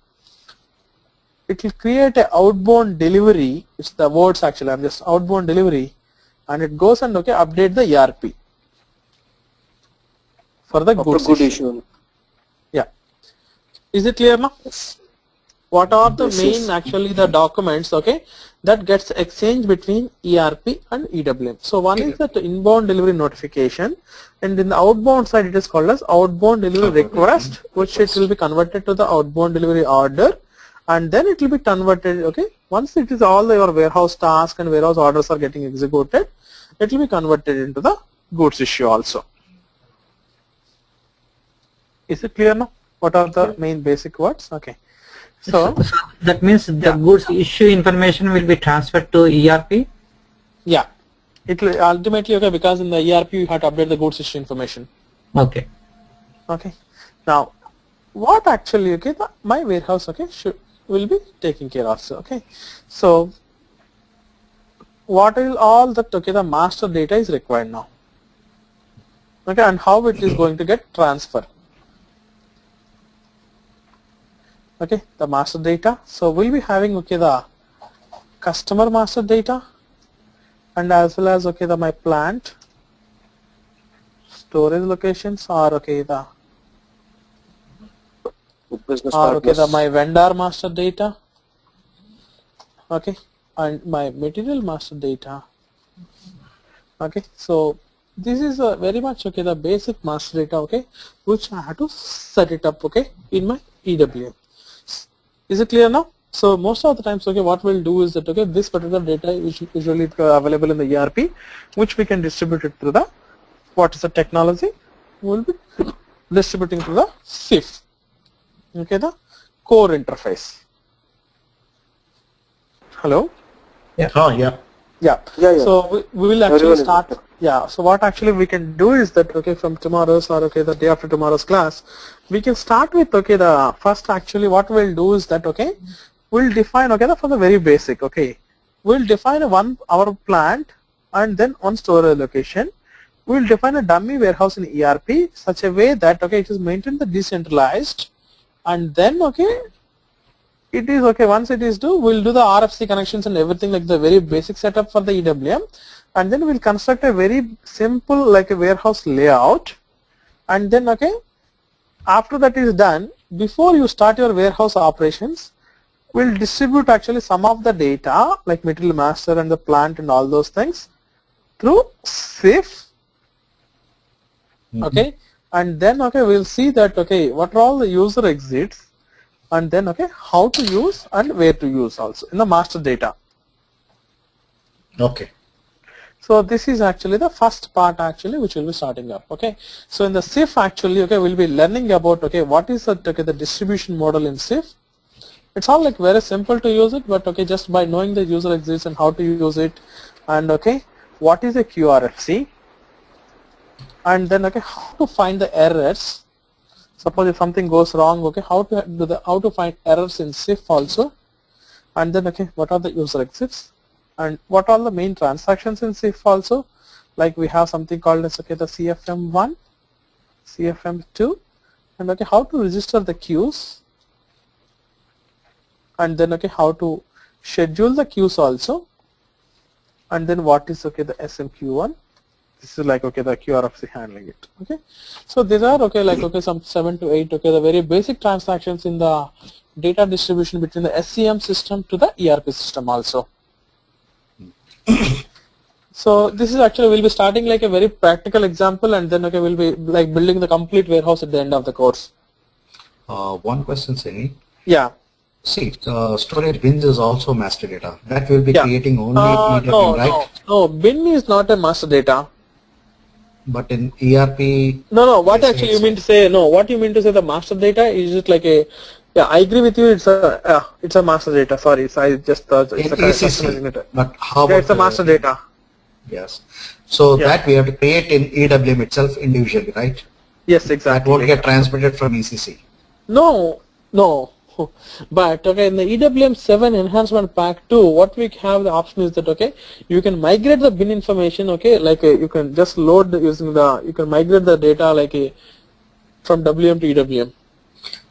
it will create a outbound delivery. It's the words actually. I'm just outbound delivery, and it goes and update the ERP for the goods good issue. issue. Yeah. Is it clear now? Yes. What are the Yes, main yes. actually the documents that gets exchanged between ERP and EWM? So one is that inbound delivery notification, and in the outbound side it is called as outbound delivery request, which it will be converted to the outbound delivery order, and then it will be converted. Once it is all your warehouse tasks and warehouse orders are getting executed, it will be converted into the goods issue also. Is it clear now? What are the main basic words? Okay. So that means the goods issue information will be transferred to ERP? Yeah, it will ultimately because in the ERP you have to update the goods issue information. Okay. Okay. Now, what actually my warehouse will be taking care of. So what will all that the master data is required now. And how it is going to get transferred. The master data. So we'll be having the customer master data, and as well as my plant storage locations, or the my vendor master data, and my material master data. So this is very much the basic master data, which I have to set it up in my EWM. Is it clear now? So most of the times what we'll do is that this particular data is usually available in the ERP, which we can distribute it through the what is the technology? We'll be distributing through the SIF, the core interface. Hello? Yeah. Oh, yeah. Yeah. So we will actually start. Yeah. So what actually we can do is that from tomorrow's or the day after tomorrow's class, we can start with the first actually what we'll do is that we'll define for the very basic. We'll define our plant and then one storage location. We'll define a dummy warehouse in ERP such a way that it is maintained the decentralized, and then it is once it is done, we'll do the RFC connections and everything like the very basic setup for the EWM, and then we'll construct a very simple like a warehouse layout, and then after that is done, before you start your warehouse operations, we'll distribute actually some of the data like material master and the plant and all those things through SIF. And then we'll see that what are all the user exits, and then how to use and where to use also in the master data. Okay. So this is actually the first part actually which will be starting up. So in the SIF actually we'll be learning about what is the distribution model in SIF. It's all like very simple to use it, but just by knowing the user exits and how to use it, and what is a QRFC, and then how to find the errors. Suppose if something goes wrong, how to find errors in SIF also, and then what are the user exits, and what are the main transactions in SIF also. Like we have something called as the CFM1, CFM2, and how to register the queues, and then how to schedule the queues also, and then what is the SMQ1. This is like the QRFC handling it. So these are like some 7 to 8 the very basic transactions in the data distribution between the SCM system to the ERP system also. So this is actually we'll be starting like a very practical example, and then we'll be like building the complete warehouse at the end of the course. One question, Sini. Yeah. See, storage bins is also master data. That will be creating only EWM, right? No, bin is not a master data. But in ERP... No, what actually you mean to say, what you mean to say the master data, is it like a, I agree with you, it's a master data, sorry, so I just thought it's a ECC, but how about it's a master data. Yes. So that we have to create in EWM itself individually, right? Yes, exactly. That won't get transmitted from ECC. No. But in the EWM 7 enhancement pack 2, what we have the option is that you can migrate the bin information, like you can just load using you can migrate the data like from WM to EWM.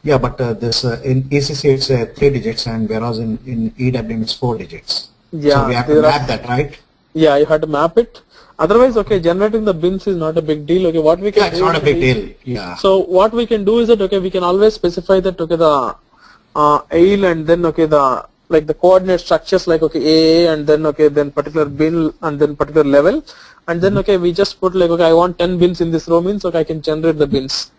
Yeah, but this in ECC it's 3 digits, and whereas in EWM it's 4 digits. Yeah, so we have to map that, right? Yeah, you have to map it. Otherwise, okay, generating the bins is not a big deal. Okay, what we can Yeah, it's do not a is big deal. Yeah. So what we can do is that okay, we can always specify that okay the AIL and then okay the like the coordinate structures like okay AA and then okay then particular bin and then particular level and then okay we just put like okay I want 10 bins in this row means okay I can generate the bins.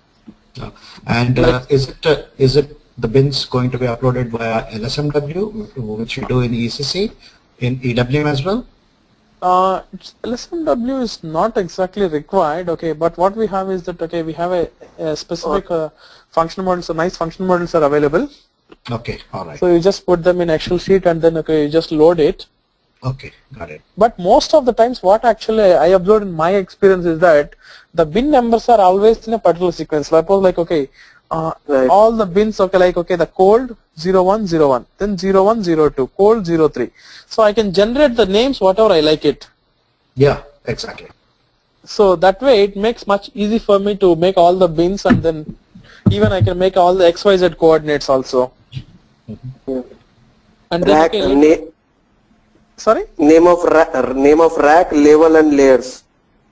And is it the bins going to be uploaded via LSMW, which you do in ECC, in EWM as well? LSMW is not exactly required, okay, but what we have is that okay we have a specific function models, so nice function models are available. Okay, all right. So you just put them in Excel sheet and then okay you just load it. Okay, got it. But most of the times what actually I observed in my experience is that the bin numbers are always in a particular sequence. Suppose like okay all the bins okay like okay the cold 0101 then 0102 cold 03. So I can generate the names whatever I like it. Yeah, exactly. So that way it makes much easy for me to make all the bins and then even I can make all the XYZ coordinates also. And then Rack, sorry? name of rack, level and layers.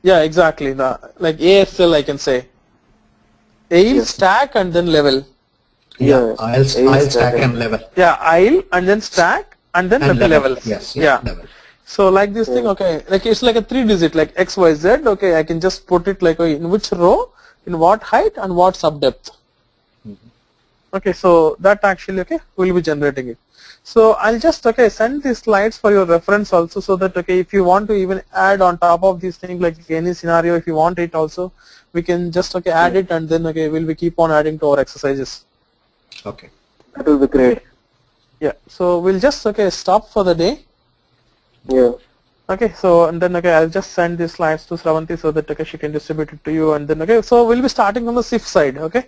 Yeah, exactly. The like ASL I can say. AIL, stack and then level. Yeah, I'll stack and level. Yeah, AIL and then stack and then level. Yes, yeah. Level. So like this thing, okay, like it's like a 3-digit like XYZ, okay, I can just put it like in which row, in what height and what sub depth. Okay, so that actually okay will be generating it. So I'll just okay send these slides for your reference also, so that okay if you want to even add on top of these things like any scenario if you want it also we can just okay add it and then okay we'll be keep on adding to our exercises. Okay. That will be great. Yeah, so we'll just okay stop for the day. Yeah. Okay, so and then okay I'll just send these slides to Sravanti so that okay she can distribute it to you and then okay so we'll be starting on the SIF side. Okay.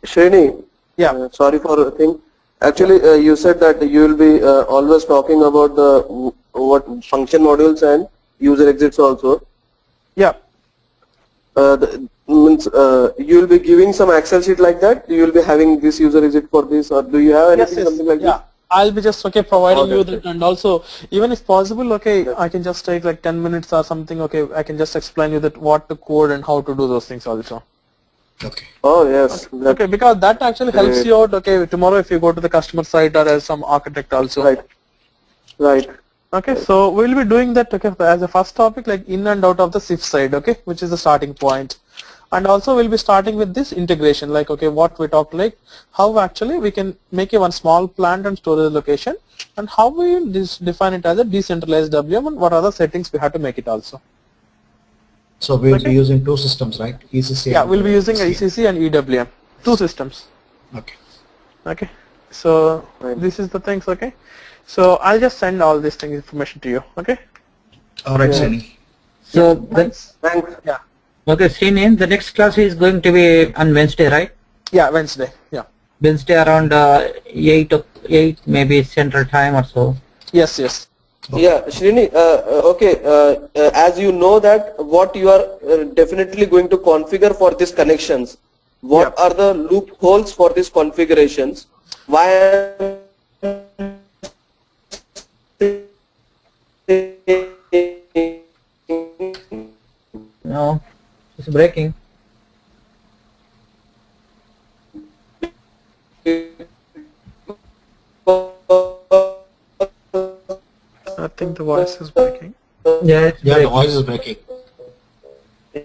Srini, Yeah. sorry for the thing. Actually, you said that you will be always talking about the what function modules and user exits also. Yeah. Means you will be giving some Excel sheet like that. You will be having this user exit for this, or do you have anything something like yeah. this? I'll be just okay providing you Okay. that, and also even if possible okay I can just take like 10 minutes or something okay I can just explain you that what to code and how to do those things also. Okay. Oh yes. Okay, because that actually helps you out okay tomorrow if you go to the customer site or as some architect also. Right. Right. Okay, so we'll be doing that okay as a first topic like in and out of the SIF side, okay, which is the starting point. And also we'll be starting with this integration like okay what we talked like how actually we can make a one small plant and storage location and how we define it as a decentralized WM and what are the settings we have to make it also. So we'll be using 2 systems, right? ECC. Yeah, and we'll be using ECM. ECC and EWM, 2 systems. Okay. Okay, so this is the things. Okay, so I'll just send all these things information to you. Okay. All right, Srini. So Thanks. Thanks. Yeah. okay, Srini, the next class is going to be on Wednesday, right? Yeah, Wednesday. Yeah. Wednesday around 8 maybe Central Time or so. Yes. Yes. Yeah, Srini, as you know that what you are definitely going to configure for these connections, what are the loopholes for these configurations, why No, it's breaking. I think the voice is breaking. Yeah, it's Yeah, the breaking. voice is breaking.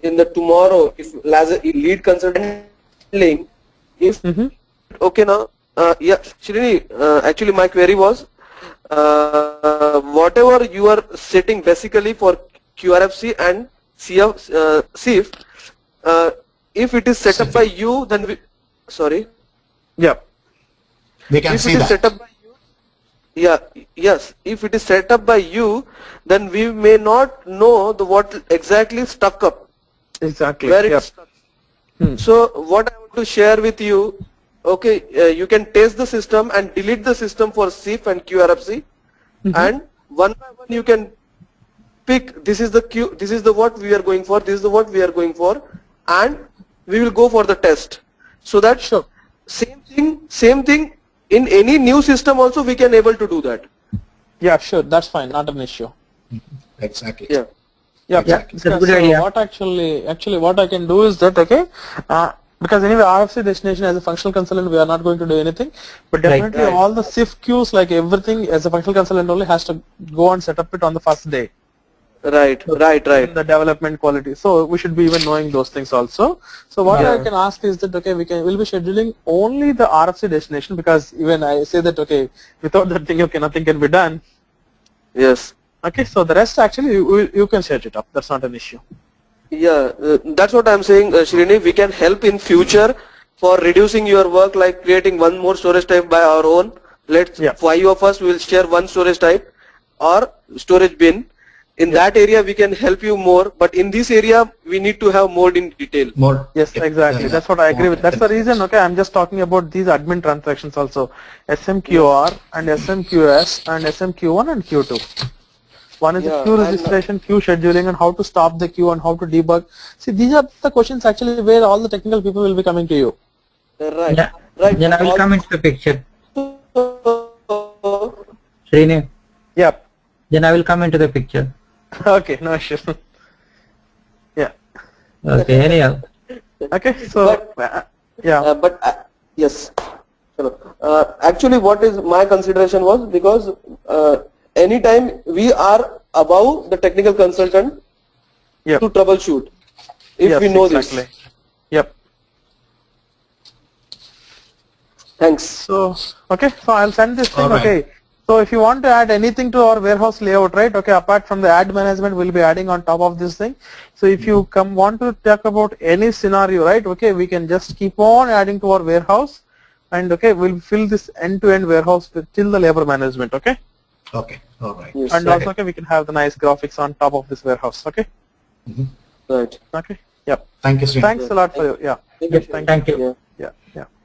in the tomorrow, if as a lead consultant, if okay now, yeah, Srini, actually my query was, whatever you are setting basically for QRFC and CIF, if it is set up by you, then we, sorry, Yeah. We can if see it is that. set up by you, yeah, yes, if it is set up by you, then we may not know the what exactly stuck up. Exactly. Where Yeah. it's stuck. So what I want to share with you, okay, you can test the system and delete the system for CIF and QRFC, and one by one you can pick this is the Q, this is the what we are going for, this is the what we are going for, and we will go for the test. so that Sure. same thing in any new system also we can able to do that. Yeah, sure. That's fine. Not an issue. Exactly. Yeah. Yeah, Exactly. That's a good so idea. what actually what I can do is that, okay, because anyway RFC destination as a functional consultant we are not going to do anything, but Right. definitely Right. all the SIF queues, like everything as a functional consultant only has to go and set up it on the first day Right. Right. Right. in the development quality. So we should be even knowing those things also. So what Yeah. I can ask is that, okay, we'll be scheduling only the RFC destination, because even I say that, okay, without that thing, okay, nothing can be done. Yes. Okay, so the rest actually you can set it up. That's not an issue. Yeah, that's what I'm saying, Srini. We can help in future for reducing your work, like creating one more storage type by our own. Let's Yeah. 5 of us will share one storage type or storage bin. In that area we can help you more, but in this area we need to have more in detail. More. Yes, exactly. That's what I agree with. That's the more reason, okay, I'm just talking about these admin transactions also. SMQR and SMQS and SMQ1 and Q2. One is the Yeah, queue and- registration, queue scheduling, and how to stop the queue and how to debug. See, these are the questions actually where all the technical people will be coming to you. Right. Yeah. Right. Then I will come into the picture. Also, Srini, Yep. then I will come into the picture. Okay, no issue. Yeah. Okay, anyhow. Okay, so, yeah. but yes. Hello. Actually, what is my consideration was, because anytime we are above the technical consultant Yep. to troubleshoot, if Yes, we know exactly. this. Yep. Thanks. So, okay, so I'll send this thing, All right. okay. So if you want to add anything to our warehouse layout, right, okay, apart from the ad management, we'll be adding on top of this thing. So if you want to talk about any scenario, right, okay, we can just keep on adding to our warehouse, and okay, we'll fill this end-to-end warehouse with till the labor management, okay. Okay. All right. Yes. And also, okay, we can have the nice graphics on top of this warehouse, okay. Right. Okay. Yep. Thank you, Srini. Thanks a lot for your, yeah. Thank you. Thank Thank you. Yeah. Yeah. Yeah.